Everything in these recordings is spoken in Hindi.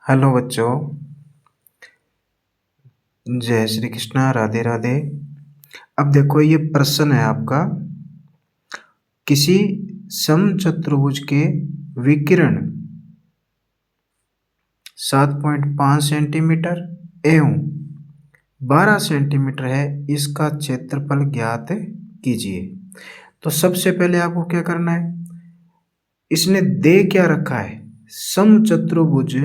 हेलो बच्चों, जय श्री कृष्णा, राधे राधे। अब देखो ये प्रश्न है आपका, किसी समचतुर्भुज के विकिरण 7.5 सेंटीमीटर एवं 12 सेंटीमीटर है, इसका क्षेत्रफल ज्ञात कीजिए। तो सबसे पहले आपको क्या करना है, इसने दे क्या रखा है, समचतुर्भुज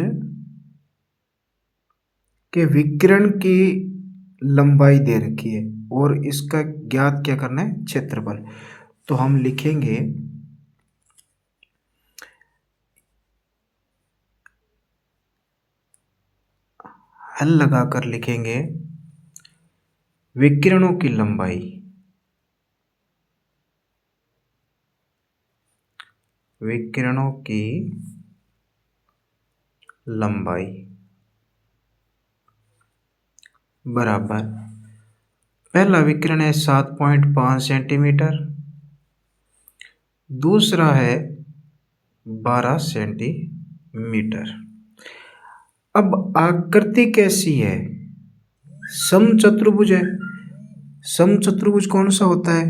के विकिरण की लंबाई दे रखी है और इसका ज्ञात क्या करना है, क्षेत्रफल। तो हम लिखेंगे हल लगाकर लिखेंगे विकिरणों की लंबाई, विकिरणों की लंबाई बराबर, पहला विकिरण है 7.5 सेंटीमीटर, दूसरा है 12 सेंटीमीटर। अब आकृति कैसी है, समचतुर्भुज है। समचतुर्भुज कौन सा होता है,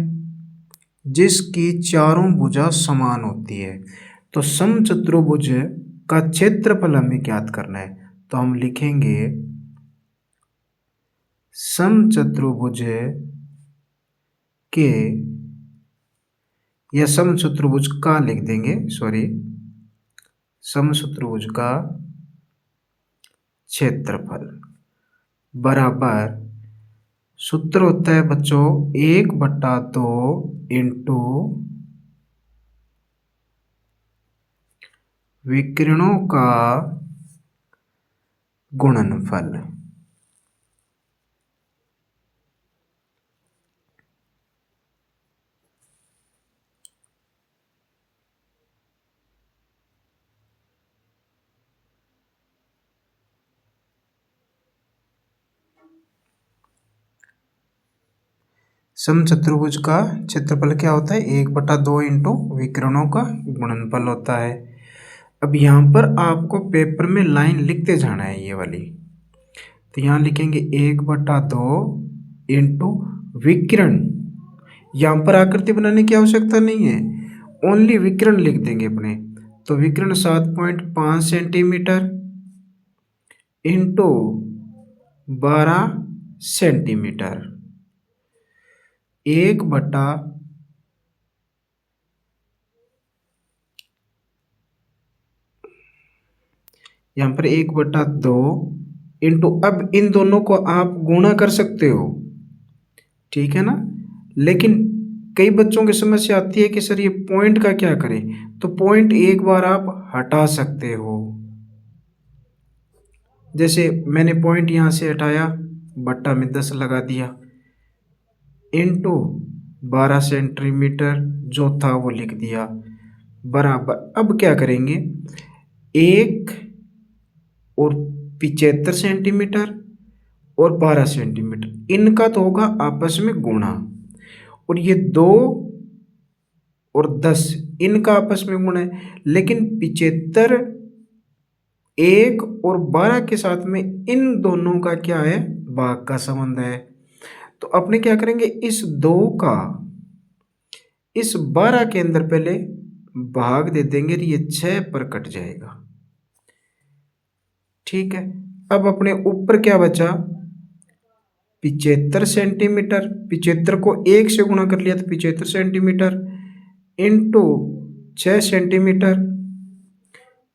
जिसकी चारों भुजा समान होती है। तो समचतुर्भुज का क्षेत्रफल हमें ज्ञात करना है, तो हम लिखेंगे समचतुर्भुज के, या समचतुर्भुज का लिख देंगे, सॉरी, समचतुर्भुज का क्षेत्रफल बराबर, सूत्र होता है बच्चों 1/2 इंटू विकिरणों का गुणनफल। समचतुर्भुज का क्षेत्रफल क्या होता है, 1/2 इंटू विकिरणों का गुणनफल होता है। अब यहाँ पर आपको पेपर में लाइन लिखते जाना है ये वाली, तो यहाँ लिखेंगे 1/2 इंटू विकिरण। यहाँ पर आकृति बनाने की आवश्यकता नहीं है, ओनली विकिरण लिख देंगे अपने। तो विकिरण 7.5 सेंटीमीटर इंटू 12 सेंटीमीटर, 1/, यहाँ पर 1/2 इंटू, अब इन दोनों को आप गुणा कर सकते हो, ठीक है ना। लेकिन कई बच्चों की समस्या आती है कि सर ये पॉइंट का क्या करें, तो पॉइंट एक बार आप हटा सकते हो। जैसे मैंने पॉइंट यहाँ से हटाया, बट्टा में 10 लगा दिया, इंटू 12 सेंटीमीटर जो था वो लिख दिया, बराबर। अब क्या करेंगे, 1 और 75 सेंटीमीटर और 12 सेंटीमीटर, इनका तो होगा आपस में गुणा, और ये 2 और 10 इनका आपस में गुणा है। लेकिन 75 1 और 12 के साथ में इन दोनों का क्या है, भाग का संबंध है। तो अपने क्या करेंगे, इस 2 का इस 12 के अंदर पहले भाग दे देंगे, ये 6 पर कट जाएगा, ठीक है। अब अपने ऊपर क्या बचा, 75 सेंटीमीटर, 75 को 1 से गुणा कर लिया तो 75 सेंटीमीटर इंटू 6 सेंटीमीटर,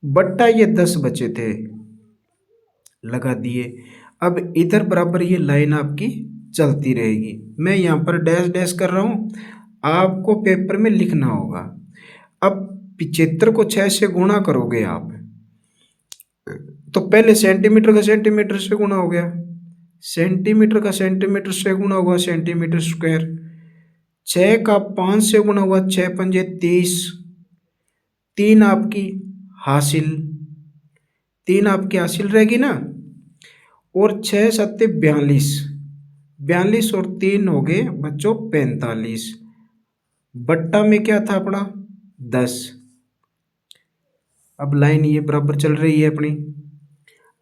बट्टा ये 10 बचे थे, लगा दिए। अब इधर बराबर ये लाइन आपकी चलती रहेगी। मैं यहाँ पर डैश डैश कर रहा हूँ, आपको पेपर में लिखना होगा। अब 75 को 6 से गुणा करोगे आप, तो पहले सेंटीमीटर का सेंटीमीटर से गुणा हो गया, सेंटीमीटर का सेंटीमीटर से गुणा हुआ सेंटीमीटर स्क्वायर, 6 का 5 से गुणा हुआ, 6 पंजे 30, 3 आपकी हासिल, 3 आपकी हासिल रहेगी ना, और 6 सत्ते 42, 42 और 3 हो गए बच्चों 45, बट्टा में क्या था अपना 10। अब लाइन ये बराबर चल रही है अपनी।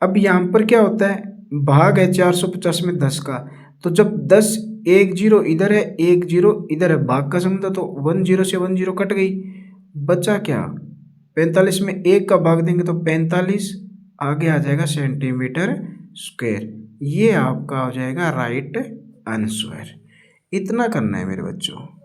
अब यहाँ पर क्या होता है, भाग है 450 में 10 का, तो जब 10 एक जीरो इधर है, एक जीरो इधर है, भाग का सम था, तो 1 जीरो से 1 जीरो कट गई, बचा क्या, 45 में एक का भाग देंगे तो 45, आगे आ जाएगा सेंटीमीटर स्क्वायर। ये आपका हो जाएगा राइट आंसर। इतना करना है मेरे बच्चों।